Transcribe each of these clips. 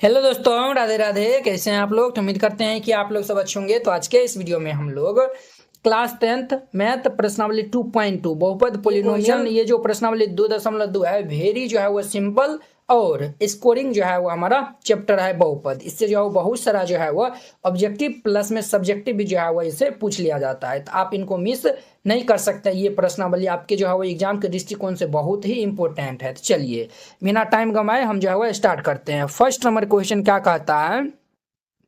Hello दोस्तों, राधे राधे। कैसे हैं आप लोग? तो उम्मीद करते हैं कि आप लोग सब अच्छे होंगे। तो आज के इस वीडियो में हम लोग क्लास 10th मैथ प्रश्नावली 2.2 बहुपद पोलिनोमियल, ये जो प्रश्नावली 2.2 है, वेरी जो है वो सिंपल और स्कोरिंग जो है वो हमारा चैप्टर है बहुपद। इससे जो है वो बहुत सारा जो है वो ऑब्जेक्टिव प्लस में सब्जेक्टिव भी जो है वो इसे पूछ लिया जाता है। तो आप इनको मिस नहीं कर सकते। ये प्रश्नावली आपके जो है वो एग्जाम के दृष्टिकोण से बहुत ही इंपॉर्टेंट है। तो चलिए बिना टाइम गंवाए हम जो है वो स्टार्ट करते हैं। फर्स्ट नंबर क्वेश्चन क्या कहता है,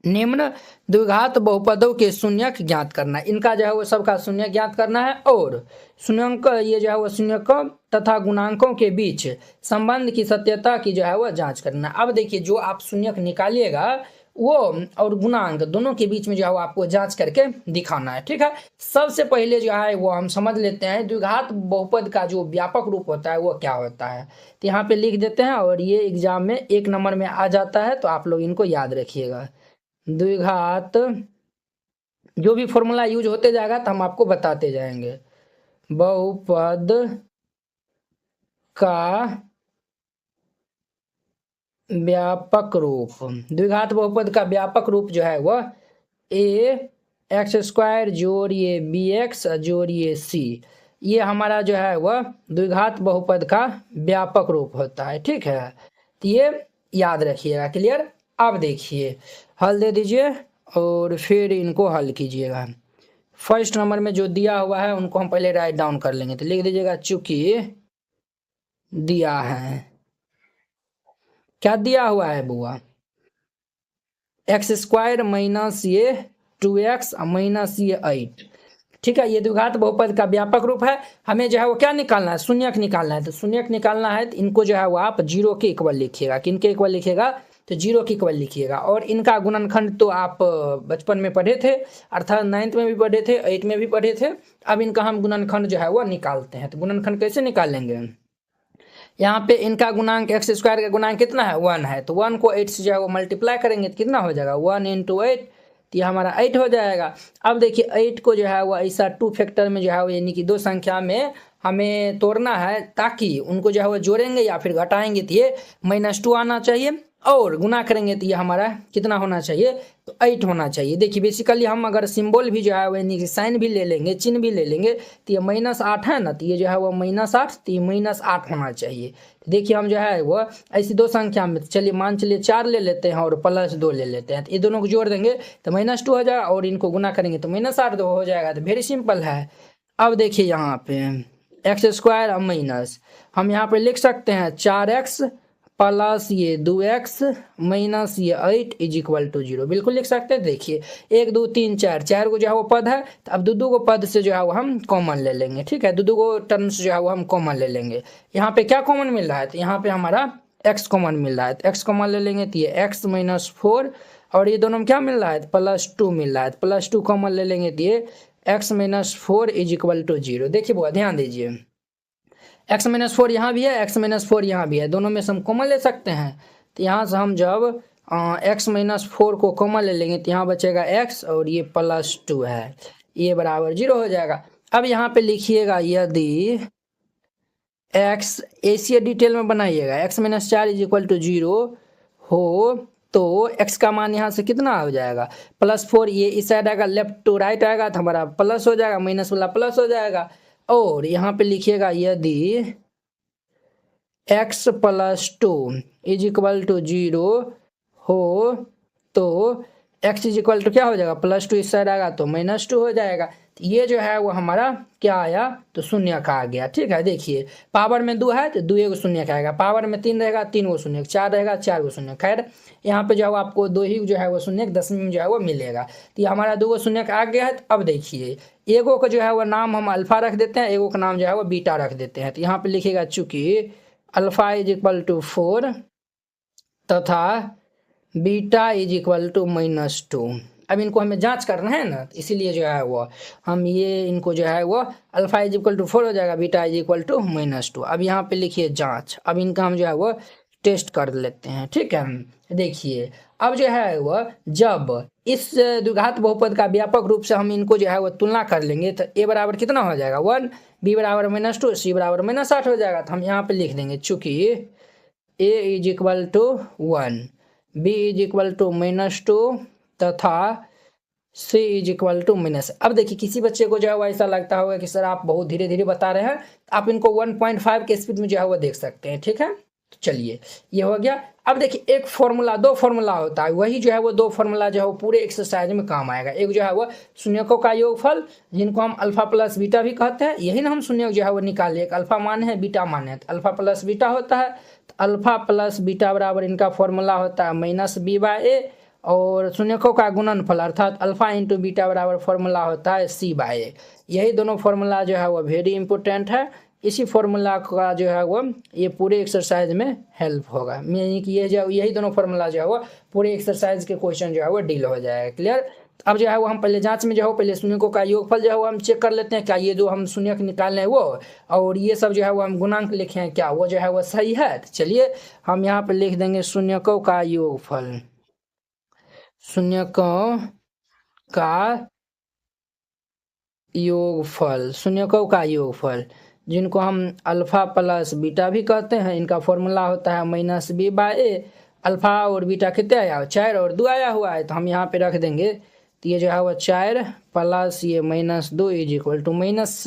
निम्न द्विघात बहुपदों के शून्यक ज्ञात करना। इनका जो है वो सबका शून्य ज्ञात करना है और शून्यंक ये जो है वो शून्यक तथा गुणांकों के बीच संबंध की सत्यता की जो है वो जांच करना। अब देखिए, जो आप शून्यक निकालिएगा वो और गुणांक दोनों के बीच में जो है वो आपको जांच करके दिखाना है। ठीक है, सबसे पहले जो है वो हम समझ लेते हैं द्विघात बहुपद का जो व्यापक रूप होता है वो क्या होता है। तो यहाँ पे लिख देते हैं और ये एग्जाम में 1 नंबर में आ जाता है, तो आप लोग इनको याद रखिएगा। द्विघात जो भी फॉर्मूला यूज होते जाएगा तो हम आपको बताते जाएंगे। बहुपद का व्यापक रूप, द्विघात बहुपद का व्यापक रूप जो है वह ax² जोड़िए bx जोड़िए c, ये हमारा जो है वह द्विघात बहुपद का व्यापक रूप होता है। ठीक है, तो ये याद रखिएगा। क्लियर? अब देखिए हल दे दीजिए और फिर इनको हल कीजिएगा। फर्स्ट नंबर में जो दिया हुआ है उनको हम पहले राइट डाउन कर लेंगे। तो लिख दीजिएगा, चूंकि दिया है, क्या दिया हुआ है बुआ, x² माइनस ये 2x माइनस ये 8। ठीक है, ये द्विघात बहुपद का व्यापक रूप है। हमें जो है वो क्या निकालना है, शून्यक निकालना है। तो शून्यक निकालना है तो इनको जो है वो आप 0 के इक्वल लिखिएगा। किनके इक्वल लिखिएगा? तो 0 के इक्वल लिखिएगा। और इनका गुणनखंड तो आप बचपन में पढ़े थे, अर्थात 9th में भी पढ़े थे, 8th में भी पढ़े थे। अब इनका हम गुणनखंड जो है वो निकालते हैं। तो गुणनखंड कैसे निकालेंगे, यहाँ पे इनका गुणांक x² का गुणांक कितना है, 1 है। तो 1 को 8 से जो है वो मल्टीप्लाई करेंगे तो कितना हो जाएगा, 1 × 8, तो ये हमारा 8 हो जाएगा। अब देखिए 8 को जो है वो ऐसा 2 फैक्टर में जो है वो यानी कि 2 संख्या में हमें तोड़ना है, ताकि उनको जो है वो जोड़ेंगे या फिर घटाएंगे तो ये -2 आना चाहिए, और गुना करेंगे तो ये हमारा कितना होना चाहिए, तो 8 होना चाहिए। देखिए बेसिकली हम अगर सिंबल भी जो है वो यानी कि साइन भी ले लेंगे, चिन्ह भी ले लेंगे, तो ये -8 है ना, तो ये जो है वो -8, तो ये -8 होना चाहिए। तो देखिए हम जो है वो ऐसी 2 संख्या में, चलिए मान चलिए 4 ले लेते हैं और +2 ले लेते हैं, तो ये दोनों को जोड़ देंगे तो -2 हो जाएगा, और इनको गुना करेंगे तो -8 हो जाएगा। तो वेरी सिंपल है। अब देखिए यहाँ पे x² माइनस, हम यहाँ पे लिख सकते हैं 4x प्लस ये 2x माइनस ये 8 = 0, बिल्कुल लिख सकते हैं। देखिए 1 2 3 4 को जो है वो पद है, तो अब दो को पद से जो है वो हम कॉमन ले लेंगे। ठीक है, दो को टर्म्स जो है वो हम कॉमन ले लेंगे। यहाँ पे क्या कॉमन मिल रहा है, तो यहाँ पे हमारा x कॉमन मिल रहा है, तो x कॉमन ले लेंगे तो ये x - 4, और ये दोनों में क्या मिल रहा है, +2 मिल रहा है, +2 कॉमन ले लेंगे तो ये x - 4 = 0। देखिए बुआ ध्यान दीजिए, x - 4 यहाँ भी है, x - 4 यहाँ भी है, दोनों में से हम कॉमन ले सकते हैं। तो यहाँ से हम जब x - 4 को कॉमन ले लेंगे तो यहाँ बचेगा x, और ये +2 है, ये बराबर 0 हो जाएगा। अब यहाँ पे लिखिएगा, यदि x ऐसी डिटेल में बनाइएगा, x - 4 = 0 हो तो x का मान यहाँ से कितना हो जाएगा, +4, ये इस साइड आएगा, लेफ्ट टू राइट आएगा तो हमारा प्लस हो जाएगा, माइनस वाला प्लस हो जाएगा। और यहाँ पे लिखिएगा, यदि x + 2 = 0 हो तो x = क्या हो जाएगा, +2 इस साइड आएगा तो -2 हो जाएगा। तो ये जो है वो हमारा क्या आया, तो शून्य का आ गया। ठीक है, देखिए पावर में 2 है तो 2 को शून्य का आएगा, पावर में 3 रहेगा 3 को शून्य, 4 रहेगा 4 को शून्य। खैर यहाँ पे जो है आपको 2 ही जो है वो शून्य 10वीं में जो है वो मिलेगा। तो ये हमारा 2 को शून्य का आ गया है। अब देखिए एगो का जो है वो नाम हम अल्फा रख देते हैं, एगो का नाम जो है वो बीटा रख देते हैं। तो यहाँ पे लिखेगा, चूंकि अल्फा = 4 तथा बीटा = -2। अब इनको हमें जांच करना है ना, इसीलिए जो है वो हम ये इनको जो है वो अल्फा = 4 हो जाएगा, बीटा = -2। अब यहाँ पे लिखिए जांच, अब इनका हम जो है वो टेस्ट कर लेते हैं। ठीक है, देखिए अब जो है वो जब इस द्विघात बहुपद का व्यापक रूप से हम इनको जो है वो तुलना कर लेंगे तो a बराबर कितना हो जाएगा, 1, b बराबर -2, c बराबर -8 हो जाएगा। तो हम यहाँ पे लिख देंगे, चूंकि a = 1, B is equal to -2 तथा सी इज इक्वल टू -। अब देखिए किसी बच्चे को जो है वो ऐसा लगता होगा कि सर आप बहुत धीरे धीरे बता रहे हैं, आप इनको 1.5 के स्पीड में जो है वो देख सकते हैं। ठीक है, तो चलिए ये हो गया। अब देखिए एक फॉर्मूला, दो फॉर्मूला होता है, वही जो है वो दो फॉर्मूला जो है वो पूरे एक्सरसाइज में काम आएगा। एक जो है वो शून्यकों का योगफल, जिनको हम अल्फा प्लस बीटा भी कहते हैं, यही ना हम शून्य जो है वो निकालिए। एक अल्फा मान है, बीटा मान है, तो अल्फा प्लस बीटा होता है। तो अल्फा प्लस बीटा बराबर इनका फॉर्मूला होता है -b/a, और शून्यकों का गुणनफल अर्थात अल्फा इंटू बीटा बराबर फॉर्मूला होता है c/a। यही दोनों फॉर्मूला जो है वो वेरी इंपॉर्टेंट है। इसी फॉर्मूला का जो है वो ये पूरे एक्सरसाइज में हेल्प होगा, यानी कि ये जो यही दोनों फॉर्मूला जो है वो पूरे एक्सरसाइज के क्वेश्चन जो है वो डील हो जाएगा। क्लियर। अब जो है वो हम पहले जांच में जो है पहले शून्यकों का योगफल जो है वो हम चेक कर लेते हैं, क्या ये जो हम शून्यक निकाल रहे हैं वो, और ये सब जो है वो हम गुणांक लिखे हैं, क्या वो जो है वो सही है। तो चलिए हम यहाँ पे लिख देंगे शून्यकों का योगफल, शून्यकों का योगफल, शून्यकों का योगफल, जिनको हम अल्फा प्लस बीटा भी कहते हैं, इनका फॉर्मूला होता है -b/a। अल्फा और बीटा कितने आया, 4 और 2 आया हुआ है, तो हम यहाँ पे रख देंगे। तो ये जो है वो 4 प्लस ये -2 इज इक्वल टू माइनस,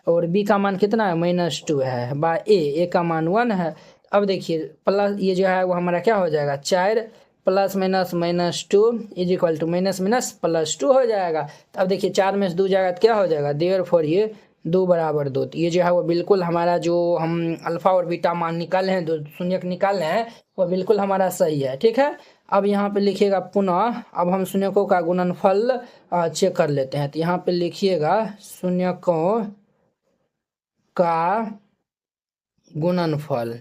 और b का मान कितना है, -2 है, बाय a का मान 1 है। अब देखिए प्लस ये जो है वो हमारा क्या हो जाएगा, 4 plus minus -2 is equal to -+2 हो जाएगा। तो अब देखिए 4 में से 2 जाएगा तो क्या हो जाएगा, देयरफॉर ये 2 बराबर 2। तो ये जो है वो बिल्कुल हमारा जो हम अल्फा और बीटा मान निकाले हैं, जो शून्यक निकाले हैं, वो बिल्कुल हमारा सही है। ठीक है, अब यहाँ पे लिखिएगा पुनः, अब हम शून्यकों का गुणनफल चेक कर लेते हैं। तो यहाँ पे लिखिएगा शून्यकों का गुणनफल,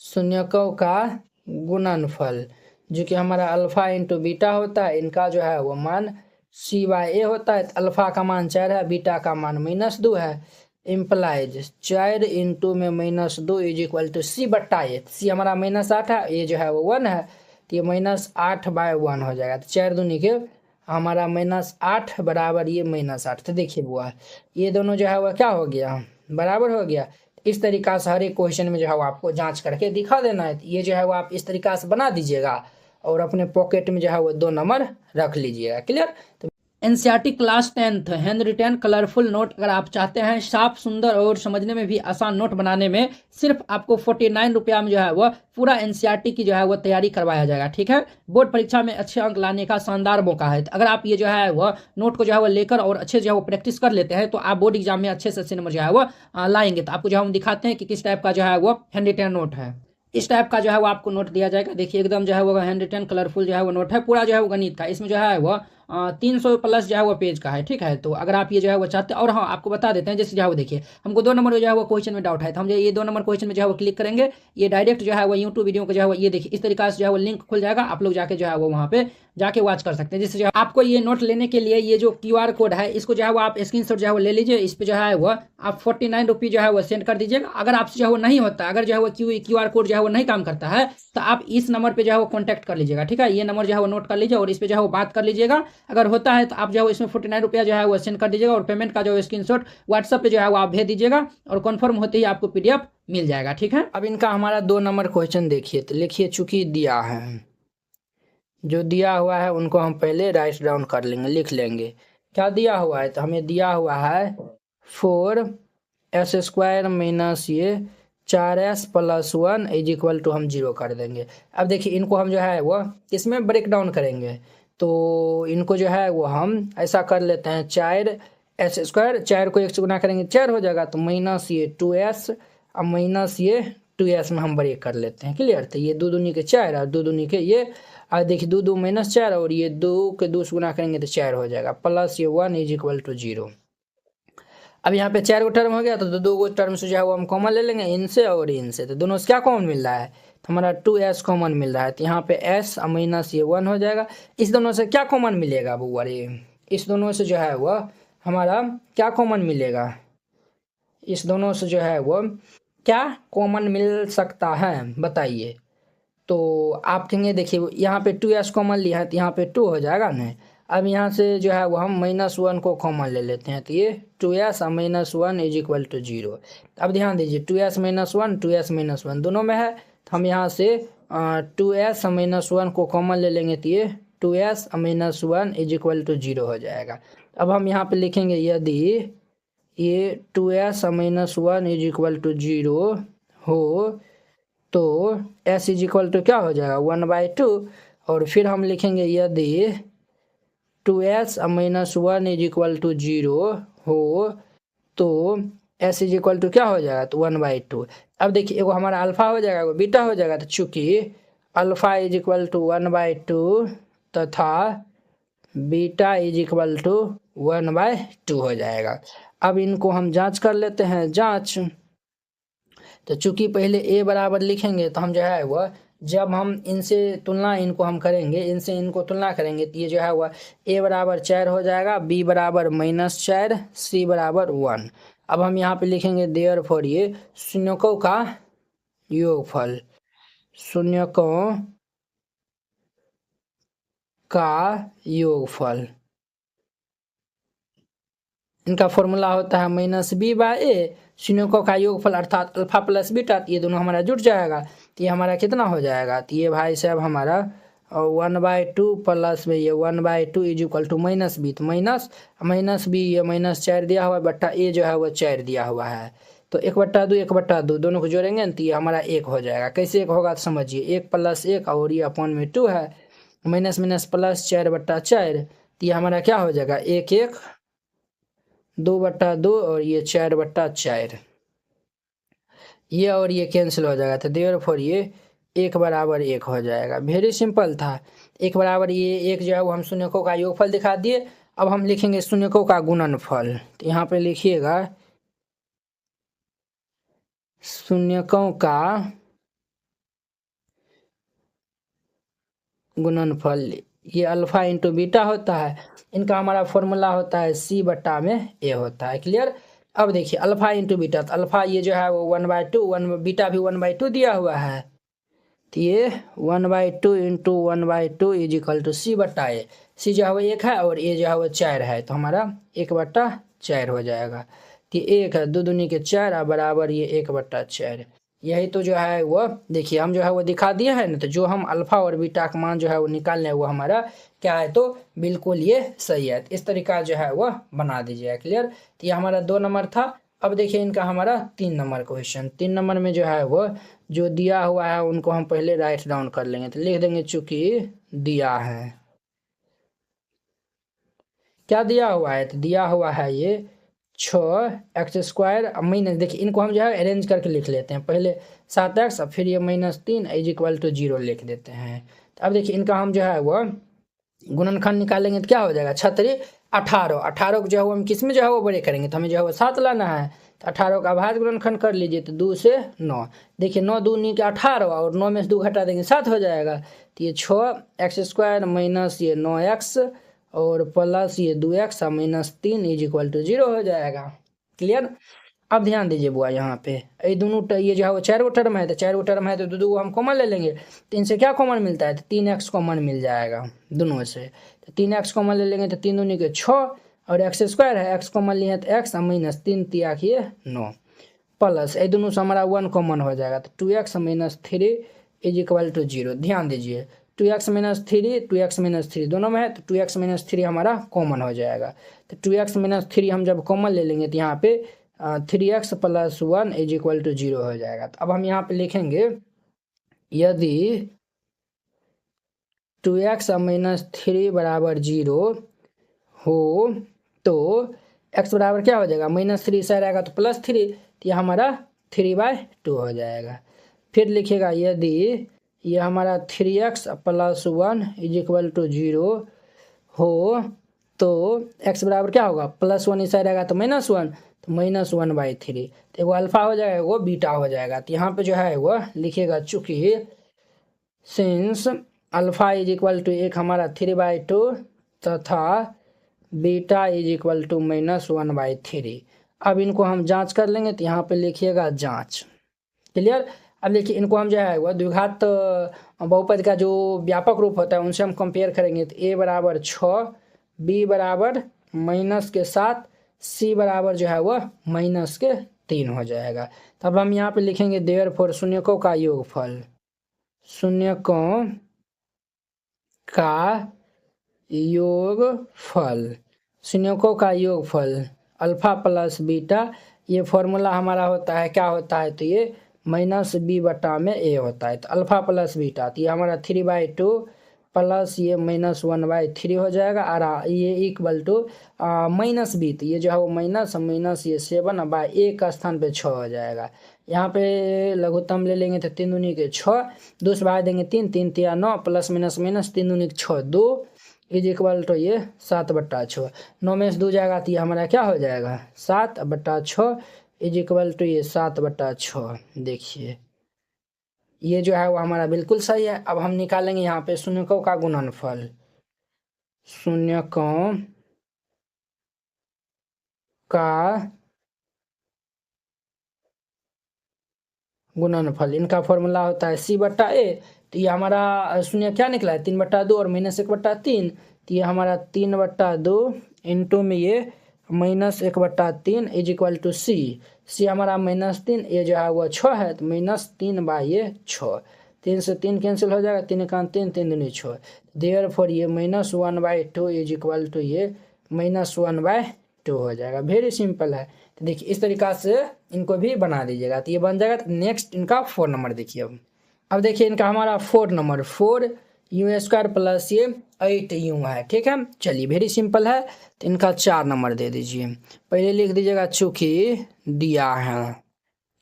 शून्यकों का गुणनफल जो कि हमारा अल्फा इंटू बीटा होता है, इनका जो है वो मान c/a होता है। तो अल्फा का मान 4 है, बीटा का मान -2 है, इम्प्लाइज 4 इंटू में -2 is equal to c/a। c हमारा -8 है, ये जो है वो 1 है, तो ये -8/1 हो जाएगा। तो 4 दूनी के हमारा -8 बराबर ये -8। तो देखिए बुआ ये दोनों जो है वह क्या हो गया, बराबर हो गया। इस तरीका से हर एक क्वेश्चन में जो है वो आपको जांच करके दिखा देना है। ये जो है वो आप इस तरीका से बना दीजिएगा और अपने पॉकेट में जो है वो 2 नंबर रख लीजिएगा। क्लियर। तो NCERT class 10th hand retain colourful note अगर आप चाहते हैं साफ सुंदर और समझने में भी आसान नोट बनाने में, सिर्फ आपको 49 रुपया में जो है वो पूरा एनसीईआरटी की जो है वो तैयारी करवाया जाएगा। ठीक है, बोर्ड परीक्षा में अच्छे अंक लाने का शानदार मौका है। अगर आप ये जो है वो नोट को जो है वो लेकर और अच्छे जो है वो प्रैक्टिस कर लेते हैं, तो आप बोर्ड एग्जाम में अच्छे से अच्छे नंबर जो है वो लाएंगे। तो आपको जो है हम दिखाते हैं कि किस टाइप का जो है वो हैंड रिटेन नोट है। इस टाइप का जो है वो आपको नोट दिया जाएगा। देखिए एकदम जो है वो हैंड रिटेन कलरफुल जो है वो नोट है, पूरा जो है वो गणित का, इसमें जो है वो 300 प्लस जो है वो पेज का है। ठीक है, तो अगर आप ये जो है वो चाहते हैं, और हाँ आपको बता देते हैं, जैसे जो है वो देखिए हमको 2 नंबर जो है वो क्वेश्चन में डाउट है, तो हम जो ये 2 नंबर क्वेश्चन में जो है वो क्लिक करेंगे, ये डायरेक्ट जो है वो यूट्यूब वीडियो को जो है वो ये देखिए इस तरीका से जो है वो लिंक खुल जाएगा, आप लोग जाके जो है वो वहाँ पे जाके वॉच कर सकते हैं। जिससे जो आपको ये नोट लेने के लिए ये जो QR कोड है, इसको जो है वो आप स्क्रीनशॉट जो है वो ले लीजिए। इस पे जो है वो आप 49 रुपये जो है वो सेंड कर दीजिएगा। अगर आपसे जो है वो नहीं होता, अगर जो है वो QR कोड जो है वो नहीं काम करता है, तो आप इस नंबर पे जो है वो कॉन्टैक्ट कर लीजिएगा। ठीक है, ये नंबर जो है वो नोट कर लीजिए और इस पे जो है वो बात कर लीजिएगा। अगर होता है तो आप जो है इसमें 49 रुपया जो है वो सेंड कर दीजिएगा और पेमेंट का जो है स्क्रीनशॉट व्हाट्सएप पे जो है वो आप भेज दीजिएगा और कन्फर्म होते ही आपको PDF मिल जाएगा। ठीक है, अब इनका हमारा 2 नंबर क्वेश्चन देखिए। तो लिखिए चूंकि दिया है, जो दिया हुआ है उनको हम पहले राइट डाउन कर लेंगे, लिख लेंगे क्या दिया हुआ है। तो हमें दिया हुआ है 4s² माइनस ये 4s + 1 इज इक्वल टू हम 0 कर देंगे। अब देखिए इनको हम जो है वो किसमें ब्रेक डाउन करेंगे, तो इनको जो है वो हम ऐसा कर लेते हैं, 4s², 4 को 1 से गुना करेंगे 4 हो जाएगा, तो माइनस ये 2s और माइनस ये 2s में हम ब्रेक कर लेते हैं। क्लियर। तो ये 2 दूनी के 4 और 2 दूनी के ये, और देखिए 2 2 -4 और ये 2 के 2 से गुना करेंगे तो 4 हो जाएगा, प्लस ये 1 इज इक्वल टू 0। अब यहाँ पे 4 गो टर्म हो गया, तो 2 गो टर्म से जो है वो हम कॉमन ले लेंगे, इनसे और इनसे। तो दोनों से क्या कॉमन मिल रहा है, तो हमारा 2s कॉमन मिल रहा है। तो यहाँ पे s और माइनस ये 1 हो जाएगा। इस दोनों से क्या कॉमन मिलेगा बुआ रे, इस दोनों से जो है वो हमारा क्या कॉमन मिलेगा, इस दोनों से जो है वो क्या कॉमन मिल सकता है बताइए। तो आप कहेंगे देखिए यहाँ पे 2s कॉमन लिया है, तो यहाँ पे 2 हो जाएगा ना। अब यहाँ से जो है वो हम -1 को कॉमन ले लेते हैं, तो ये 2s और -1 इज इक्वल टू 0। अब ध्यान दीजिए 2s - 1 2s - 1 दोनों में है, तो हम यहाँ से 2s-1 को कॉमन ले लेंगे तो ये 2s-1 इज इक्वल टू 0 हो जाएगा। अब हम यहाँ पे लिखेंगे यदि ये 2s-1 इज इक्वल टू 0 हो तो s इज इक्वल टू क्या हो जाएगा 1/2, और फिर हम लिखेंगे यदि 2s-1 इज इक्वल टू 0 हो तो s इज इक्वल टू क्या हो जाएगा तो 1/2। अब देखिए एगो हमारा अल्फा हो जाएगा एगो बीटा हो जाएगा, तो चूंकि अल्फा इज इक्वल टू 1/2 तथा बीटा इज इक्वल टू 1/2 हो जाएगा। अब इनको हम जांच कर लेते हैं जांच। तो चूंकि पहले a बराबर लिखेंगे तो हम जो है वह जब हम इनसे तुलना इनको हम करेंगे, इनसे इनको तुलना करेंगे तो ये जो है वह a बराबर 4 हो जाएगा, b बराबर -4, c बराबर 1। अब हम यहाँ पे लिखेंगे देयरफॉर ये शून्यकों का योगफल, शून्यकों का योगफल, इनका फॉर्मूला होता है -b/a, शून्यकों का योगफल अर्थात अल्फा प्लस बीटा, ये दोनों हमारा जुट जाएगा तो ये हमारा कितना हो जाएगा, तो ये भाई साहब हमारा 1/2 प्लस में ये 1/2 इज इक्वल टू -b, तो -b ये -4 दिया हुआ है बट्टा a जो है वो 4 दिया हुआ है, तो 1/2 1/2 दोनों को जोड़ेंगे तो ये हमारा 1 हो जाएगा। कैसे 1 होगा तो समझिए, 1 + 1 और ये अपॉन में 2 है, माइनस माइनस प्लस 4/4, तो ये हमारा क्या हो जाएगा 1 1 2/2 और ये 4/4, ये और ये कैंसिल हो जाएगा, तो देयरफॉर ये 1 बराबर 1 हो जाएगा। वेरी सिंपल था। 1 बराबर ये 1 जो है वो हम शून्यकों का योगफल दिखा दिए। अब हम लिखेंगे शून्यकों का गुणनफल, तो यहाँ पे लिखिएगा शून्यकों का गुणनफल, ये अल्फा इंटू बीटा होता है, इनका हमारा फॉर्मूला होता है c/a होता है। क्लियर। अब देखिए अल्फा इंटू बीटा, तो अल्फा ये जो है वो 1/2, बीटा भी 1/2 दिया हुआ है, तो ये 1/2 into 1/2 is equal to c/a, c जो है वो 1 है और a जो है वो 4 है, तो हमारा 1/4 हो जाएगा। तो 1 है 2 दूनी के 4 बराबर ये 1/4। यही तो जो है वो देखिए हम जो है वो दिखा दिए हैं ना, तो जो हम अल्फा और बीटा का मान जो है वो निकालने वो हमारा क्या है, तो बिल्कुल ये सही है। इस तरीका जो है वो बना दीजिएगा। क्लियर। तो ये हमारा 2 नंबर था। अब देखिए इनका हमारा 3 नंबर क्वेश्चन, 3 नंबर में जो है वो जो दिया हुआ है उनको हम पहले राइट डाउन कर लेंगे, तो लिख देंगे चूंकि दिया है, क्या दिया हुआ है, तो दिया हुआ है ये 6x² माइनस, देखिए इनको हम जो है अरेंज करके लिख लेते हैं, पहले 7x और फिर ये -3 इज इक्वल टू 0 लिख देते हैं। तो अब देखिए इनका हम जो है वो गुणनखंड निकालेंगे तो क्या हो जाएगा 6×3 18, 18 को जो है वो हम किस में जो है वो बड़े करेंगे, तो हमें जो है वो 7 लाना है, तो 18 का अभाज्य गुणनखंड कर लीजिए, तो 2 से 9, देखिए 9 दूनी के 18 और 9 में से 2 घटा देंगे 7 हो जाएगा, तो ये 6x² माइनस ये 9x और प्लस ये 2x और -3 इज इक्वल टू 0 हो जाएगा। क्लियर। अब ध्यान दीजिए बुआ यहाँ पे ये दोनों ये जो है वो 4 टर्म है, तो 4 टर्म है तो 2 हम कॉमन ले लेंगे, तो इनसे क्या कॉमन मिलता है, तो 3x कॉमन मिल जाएगा दोनों से, तो 3x कॉमन ले लेंगे तो 3 दूनी के 6 और x² है, x कॉमन लिए तो x और -3 तिया किए 9 प्लस ये दोनों से हमारा 1 कॉमन हो जाएगा, तो 2x - 3 इज इक्वल टू 0। ध्यान दीजिए 2x - 3 2x - 3 दोनों में है, तो 2x - 3 हमारा कॉमन हो जाएगा, तो 2x - 3 हम जब कॉमन ले लेंगे तो यहाँ पे 3x + 1 इज इक्वल टू 0 हो जाएगा। तो अब हम यहाँ पे लिखेंगे यदि 2x - 3 बराबर 0 हो तो x बराबर क्या हो जाएगा -3 से रहेगा तो +3, तो ये हमारा 3/2 हो जाएगा। फिर लिखिएगा यदि ये हमारा 3x + 1 इज इक्वल टू 0 हो तो x बराबर क्या होगा +1 इस साइड रहेगा तो -1, तो -1/3, तो वो अल्फा हो जाएगा वो बीटा हो जाएगा। तो यहाँ पे जो है वो लिखिएगा चूंकि since alpha is equal to एक हमारा 3/2 तथा बीटा इज इक्वल टू -1/3। अब इनको हम जांच कर लेंगे, तो यहाँ पे लिखिएगा जांच। क्लियर। अब देखिए इनको हम जो है वह द्विघात बहुपद का जो व्यापक रूप होता है उनसे हम कंपेयर करेंगे, तो a बराबर 6, b बराबर -7, c बराबर जो है वह -3 हो जाएगा। तब हम यहाँ पे लिखेंगे देयरफॉर शून्यकों का योगफल, शून्यकों का योगफल, शून्यकों का योगफल अल्फा प्लस बीटा, ये फॉर्मूला हमारा होता है, क्या होता है, तो ये माइनस बी बटा में ए होता है। तो अल्फा प्लस बीटा, तो ये हमारा 3/2 प्लस ये -1/3 हो जाएगा, और ये इक्वल टू माइनस बी, तो ये जो है वो माइनस ये 7/1 का स्थान पे 6 हो जाएगा। यहाँ पे लघुत्तम ले लेंगे तो 3 दूनी के 6, 2 से भाग देंगे 3, 3 तिया 9, प्लस माइनस 3 दूनी के 6, 2 इज इक्वल टू ये 7/6। 9 में से 2 जाएगा तो ये हमारा क्या हो जाएगा 7/6 इज इक्वल टू ये 7/6। देखिए ये जो है वो हमारा बिल्कुल सही है। अब हम निकालेंगे यहाँ पे शून्यकों का गुणनफल, शून्यकों का गुणनफल, इनका फॉर्मूला होता है C/A। तो ये हमारा शून्य क्या निकला है 3/2 और -1/3, तो ये हमारा 3/2 इंटू में ये -1/3 इज इक्वल टू C हमारा -3, ये जो है वो 6 है, तो -3/6, 3 से 3 कैंसिल हो जाएगा, 3 का 3, 3 दूनी 6, देयरफॉर ये -1/2 इज इक्वल टू ये -1/2 हो जाएगा। वेरी सिंपल है। तो देखिए इस तरीका से इनको भी बना दीजिएगा, तो ये बन जाएगा। तो नेक्स्ट इनका 4 नंबर देखिए। अब देखिए इनका हमारा 4 नंबर 4u² प्लस ये 8u है, ठीक है। चलिए वेरी सिंपल है। तो इनका 4 नंबर दे दीजिए। पहले लिख दीजिएगा चूंकि दिया है,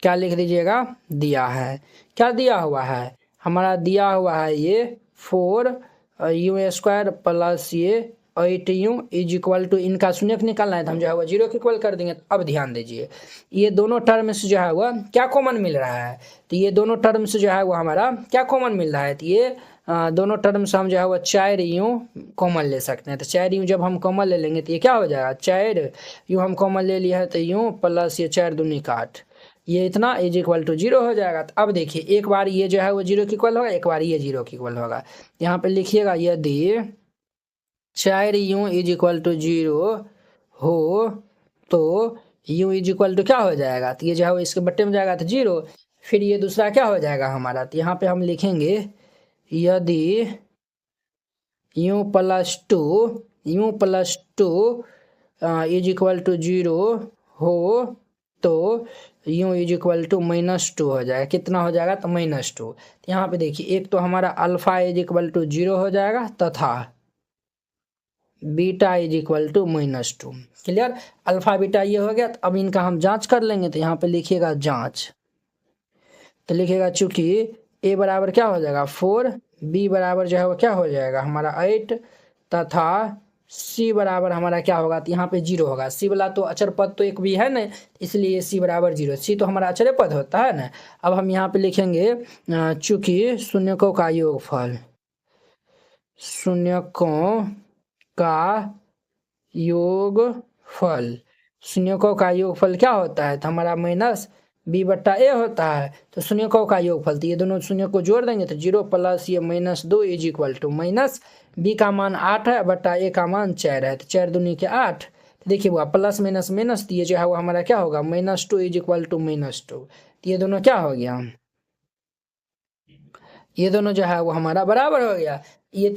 क्या लिख दीजिएगा, दिया है। क्या दिया हुआ है, हमारा दिया हुआ है ये 4u² प्लस ये 8u इज इक्वल टू, इनका शून्यक निकालना है तो हम जो है वो 0 के इक्वल कर देंगे। अब ध्यान दीजिए ये दोनों टर्म से जो है वह क्या कॉमन मिल रहा है, तो ये दोनों टर्म से जो है वो हमारा क्या कॉमन मिल रहा है, तो ये दोनों टर्म से हम जो है वो 4u कॉमन ले सकते हैं। तो 4u जब हम कॉमन ले लेंगे तो ये क्या हो जाएगा 4u हम कॉमन ले लिया है, तो u प्लस ये 4 दूनी का 8, ये इतना इज इक्वल टू 0 हो जाएगा। तो अब देखिए एक बार ये जो है वो 0 के इक्वल होगा, एक बार ये 0 के इक्वल होगा। यहाँ पे लिखिएगा यदि 4u इज इक्वल टू 0 हो तो u इज इक्वल टू क्या हो जाएगा, तो ये जो है वो इसके बट्टे में जाएगा तो 0, फिर ये दूसरा क्या हो जाएगा हमारा, तो यहाँ पे हम लिखेंगे यदि u plus 2 is equal to 0 हो तो u इज इक्वल टू -2 हो जाएगा। कितना हो जाएगा, तो -2। तो यहाँ पे देखिए एक तो हमारा अल्फा इज इक्वल टू 0 हो जाएगा तथा beta is equal to -2। Clear, alpha beta ये हो गया। तो अब इनका हम जांच कर लेंगे। तो यहाँ पे लिखिएगा जांच, तो लिखिएगा चूंकि a बराबर क्या हो जाएगा 4, b बराबर जो है वो क्या हो जाएगा हमारा 8 तथा c बराबर हमारा क्या होगा, तो यहाँ पे 0 होगा। c वाला तो अचर पद तो एक भी है ना, इसलिए c बराबर 0, c तो हमारा अचर पद होता है ना। अब हम यहाँ पे लिखेंगे चूंकि शून्यकों का योगफल, शून्यकों का योगफल, शून्यकों का योगफल क्या होता है, तो हमारा -b/a होता है। तो शून्यकों का योगफल, तो ये दोनों शून्य को जोड़ देंगे तो 0 प्लस ये -2 इज इक्वल टू -b का मान 8 है बटा a का मान 4 है, तो 4 दूनी के 8। तो देखिए वो प्लस माइनस माइनस, तो ये जो है वो हमारा क्या होगा -2 इज इक्वल टू -2। तो ये दोनों क्या हो गया, ये दोनों जो है वो हमारा बराबर हो गया। ये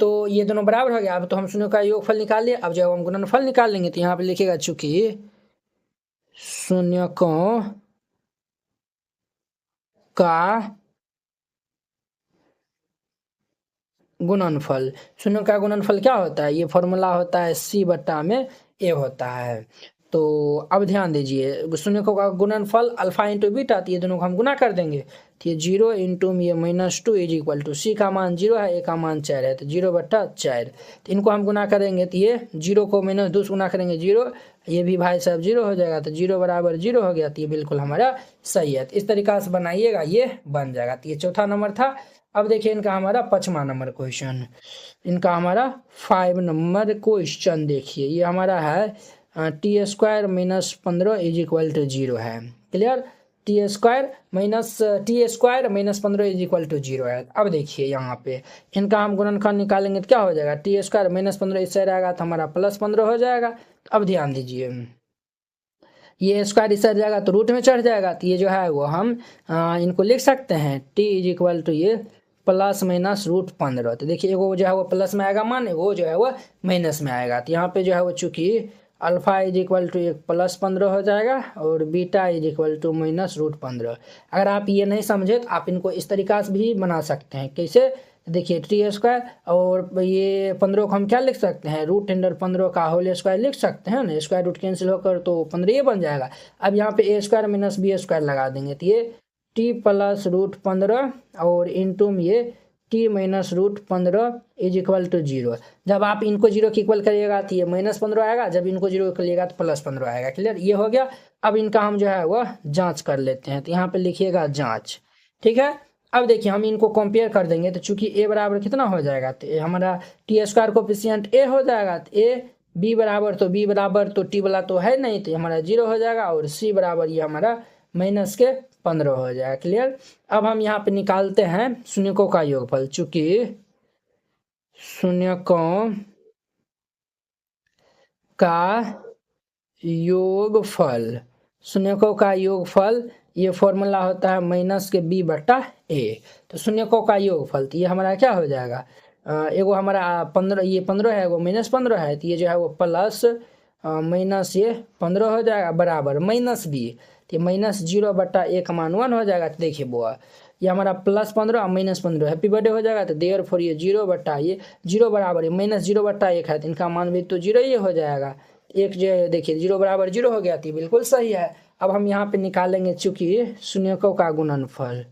दोनों बराबर हो गया। अब तो हम शून्य का योगफल निकाल लिए। अब जब हम गुणनफल निकाल लेंगे तो यहाँ पे लिखेगा चूंकि शून्यकों का गुणनफल, शून्य का गुणनफल क्या होता है, ये फॉर्मूला होता है C/A होता है। तो अब ध्यान दीजिए शून्यकों का गुणनफल अल्फा इंटू बीटा, तो ये दोनों को हम गुना कर देंगे। तो ये 0 इंटू ये -2 इज इक्वल टू C का मान 0 है, A का मान 4 है, तो 0/4। तो इनको हम गुना करेंगे तो ये 0 को -2 से गुना करेंगे 0, ये भी भाई साहब 0 हो जाएगा, तो 0 बराबर 0 हो गया। तो ये बिल्कुल हमारा सही है। तो इस तरीका से बनाइएगा, ये बन जाएगा। तो ये चौथा नंबर था। अब देखिए इनका हमारा 5वां नंबर क्वेश्चन, इनका हमारा 5 नंबर क्वेश्चन देखिए। ये हमारा है t² - 15 इज इक्वल टू 0 है। Clear, t² - 15 is equal to 0 है। अब देखिए यहाँ पे इनका हम गुणनखंड निकालेंगे तो क्या हो जाएगा, t² - 15 इससे रहेगा तो हमारा +15 हो जाएगा। अब ध्यान दीजिए ये स्क्वायर इस साइड जाएगा तो रूट में चढ़ जाएगा। तो ये जो है वो हम इनको लिख सकते हैं t इज इक्वल टू ये प्लस माइनस रूट 15। तो देखिए एगो जो है वो प्लस में आएगा मान, एगो जो है वो माइनस में आएगा। तो यहाँ पे जो है वो चूँकि अल्फा इज इक्वल टू एक प्लस 15 हो जाएगा और beta is equal to minus root 15। अगर आप ये नहीं समझे तो आप इनको इस तरीका से भी बना सकते हैं। कैसे? देखिए टी स्क्वायर और ये 15 को हम क्या लिख सकते हैं, रूट अंडर 15 का होल स्क्वायर लिख सकते हैं ना। स्क्वायर रूट कैंसिल होकर तो 15 ये बन जाएगा। अब यहाँ पे ए स्क्वायर माइनस बी स्क्वायर लगा देंगे तो ये टी प्लस रूट 15 और इंटू में ये T minus root 15 is equal to 0। जब आप इनको 0 के इक्वल करिएगा तो ये माइनस 15 आएगा, जब इनको 0 करिएगा तो प्लस 15 आएगा। क्लियर? ये हो गया। अब इनका हम जो है वह जांच कर लेते हैं। तो यहाँ पे लिखिएगा जांच। ठीक है, अब देखिए हम इनको कंपेयर कर देंगे तो चूंकि ए बराबर कितना हो जाएगा, तो ए हमारा टी स्क्वायर कोफिशिएंट ए हो जाएगा। तो ए बी बराबर तो टी वाला तो है नहीं, तो हमारा 0 हो जाएगा। और सी बराबर ये हमारा माइनस के 15 हो जाएगा। क्लियर? अब हम यहाँ पे निकालते हैं शून्यकों का योगफल। चूंकि शून्यकों का योगफल, शून्यकों का योगफल ये फॉर्मूला होता है माइनस के बी बटा ए। तो शून्यकों का योगफल तो ये हमारा क्या हो जाएगा, एगो हमारा 15, ये 15 है, एगो माइनस 15 है। तो ये जो है वो प्लस माइनस ये 15 हो जाएगा बराबर माइनस बी। तो माइनस 0 बटा 1 मान 1 हो जाएगा। तो देखिए बुआ ये हमारा प्लस 15 और माइनस 15 हैप्पी बर्थडे हो जाएगा। तो देयर फॉर ये 0 बटा ये 0 बराबर ये माइनस 0 बटा 1 है, तो इनका मान भी तो 0 ही हो जाएगा। एक जो है देखिए 0 बराबर 0 हो गया, तो बिल्कुल सही है। अब हम यहाँ पे निकालेंगे चूंकि शून्यकों का गुणनफल,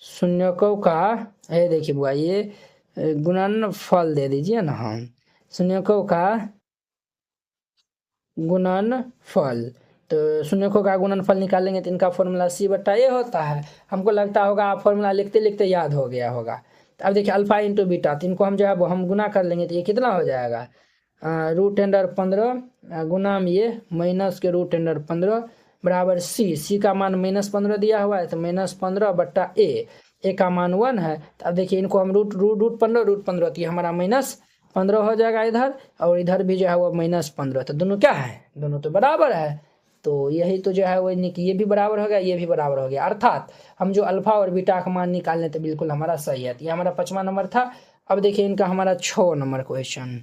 शून्यकों का ये देखिए बुआ ये गुणनफल दे दीजिए ना हम, शून्यकों का गुणनफल। तो शून्यकों का गुणनफल निकालेंगे तो इनका फॉर्मूला सी बटा ए होता है। हमको लगता होगा आप फॉर्मूला लिखते लिखते याद हो गया होगा। तो अब देखिए अल्फा इंटू बीटा, तो इनको हम जो है वो हम गुना कर लेंगे तो ये कितना हो जाएगा, रूट अंडर 15 गुना में ये माइनस के रूट अंडर 15 बराबर सी का मान माइनस 15 दिया हुआ है, तो माइनस 15 बट्टा ए का मान 1 है। तो अब देखिए इनको हम रूट 15 तो ये हमारा माइनस 15 हो जाएगा इधर, और इधर भी जो है वो माइनस 15। तो दोनों क्या है, दोनों तो बराबर है। तो यही तो जो है वो ये भी बराबर हो गया, ये भी बराबर हो गया। अर्थात हम जो अल्फा और बीटा का मान निकालने तो बिल्कुल हमारा सही है। ये हमारा 5वां नंबर था। अब देखिए इनका हमारा 6 नंबर क्वेश्चन,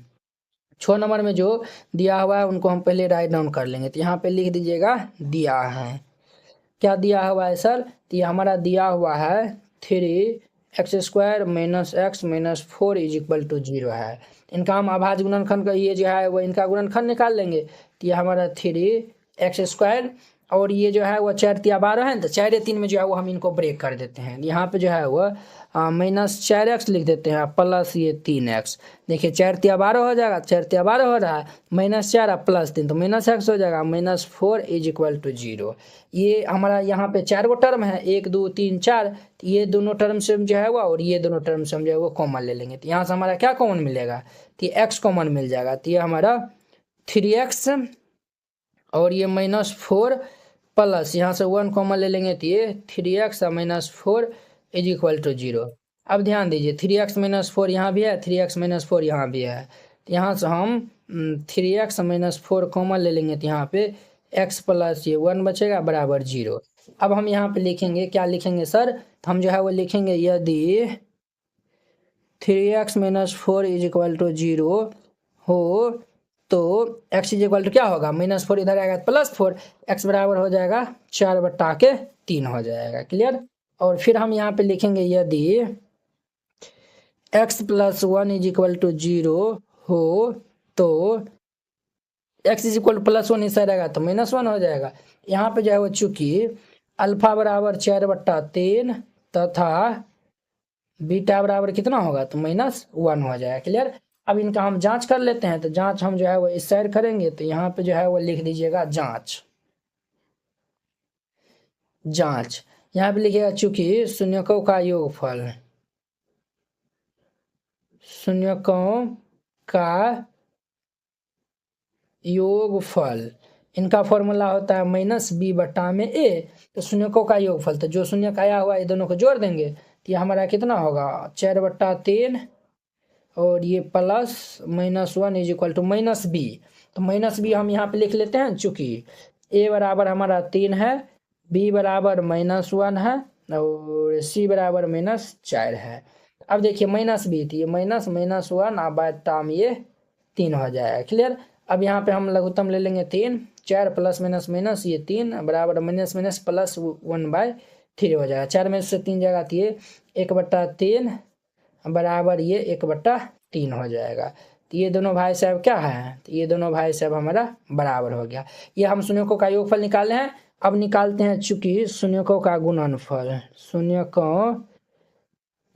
6 नंबर में जो दिया हुआ है उनको हम पहले राइट डाउन कर लेंगे। तो यहाँ पे लिख दीजिएगा दिया है, क्या दिया हुआ है सर, तो ये हमारा दिया हुआ है 3x² minus X minus 4 is equal to 0 है। इनका हम अभाज्य गुणनखंड का ये जो है वो इनका गुणनखंड निकाल लेंगे। तो ये हमारा 3x² और ये जो है वो 4 तिया 12 है, तो 4 या 3 में जो है वो हम इनको ब्रेक कर देते हैं। यहाँ पे जो है वो माइनस 4x लिख देते हैं प्लस ये 3x। देखिए 4 तिया 12 हो जाएगा, 4 तिया 12 हो रहा है, माइनस 4 प्लस 3 तो माइनस x हो जाएगा, माइनस 4 इज इक्वल टू 0। ये हमारा यहाँ पे 4 गो टर्म है, 1 2 3 4, तो ये दोनों टर्म से जो है वो और ये दोनों टर्म से हम जो है वो कॉमन ले लेंगे। तो यहाँ से हमारा क्या कॉमन मिलेगा, तो ये x कॉमन मिल जाएगा। तो ये हमारा 3x और ये माइनस 4 प्लस यहाँ से 1 कॉमन ले लेंगे तो ये 3x minus 4 is equal to 0। अब ध्यान दीजिए 3x माइनस 4 यहाँ भी है, 3x माइनस 4 यहाँ भी है। तो यहाँ से हम 3x माइनस 4 कॉमन ले लेंगे तो यहाँ पे x प्लस ये 1 बचेगा बराबर 0। अब हम यहाँ पे लिखेंगे, क्या लिखेंगे सर, तो हम जो है वो लिखेंगे यदि 3x minus 4 is equal to 0 हो तो x इज इक्वल टू क्या होगा, माइनस 4 इधर आएगा प्लस 4, x बराबर हो जाएगा 4 बटा के 3 हो जाएगा। क्लियर? और फिर हम यहाँ पे लिखेंगे यदि x plus 1 is equal to 0 हो तो x is equal to plus 1 इस साइड आएगा तो माइनस 1 हो जाएगा। यहाँ पे जो है वो चूंकि अल्फा बराबर 4 बट्टा 3 तथा बीटा बराबर कितना होगा तो माइनस 1 हो जाएगा। क्लियर? अब इनका हम जांच कर लेते हैं। तो जांच हम जो है वो इस साइड करेंगे, तो यहाँ पे जो है वो लिख दीजिएगा जांच। जांच यहाँ पे लिखिएगा चूंकि शून्यकों का योगफल, शून्यकों का योगफल इनका फॉर्मूला होता है माइनस बी बटा में ए। तो शून्यकों का योगफल, तो जो शून्य आया हुआ है ये दोनों को जोड़ देंगे तो ये हमारा कितना होगा 4 बट्टा 3 और ये plus minus 1 is equal to minus B. तो माइनस बी हम यहाँ पे लिख लेते हैं, चूंकि ए बराबर हमारा 3 है, बी बराबर माइनस 1 है, और सी बराबर -4 है। अब देखिए माइनस बी थी, ये माइनस माइनस 1 अब बाय टाइम ये 3 हो जाएगा। क्लियर। अब यहाँ पे हम लघुत्तम ले लेंगे 3, 4 प्लस माइनस माइनस ये 3 बराबर माइनस माइनस प्लस 1/3 हो जाएगा। 4 में से 3 जाएगा तो ये 1/3 बराबर ये 1/3 हो जाएगा। तो ये दोनों भाई साहब क्या है, तो ये दोनों भाई साहब हमारा बराबर हो गया। ये हम शून्यकों का योगफल निकाले हैं। अब निकालते हैं चूंकि शून्यकों का गुणनफल, शून्यकों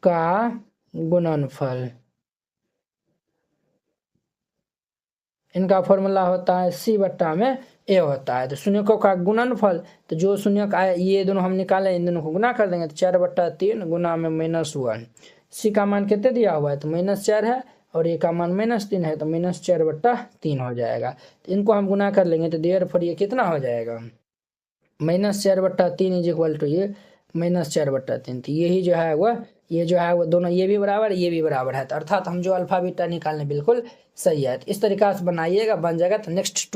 का गुणनफल इनका फॉर्मूला होता है सी बट्टा में ए होता है। तो शून्यकों का गुणनफल, तो जो शून्यक आए ये दोनों हम निकाले, इन दोनों को गुना कर देंगे तो 4/3 गुना में -1। सी का मान कितने दिया हुआ है तो -4 है और ये का मान -3 है तो -4/3 हो जाएगा। तो इनको हम गुना कर लेंगे तो देयरफॉर ये कितना हो जाएगा -4/3 इज इक्वल टू ये -4/3। तो यही जो है वह ये जो है वो दोनों ये भी बराबर ये भी बराबर है। तो अर्थात हम जो अल्फा बीटा निकालने बिल्कुल सही है। तो इस तरीका से बनाइएगा, बन जाएगा। तो नेक्स्ट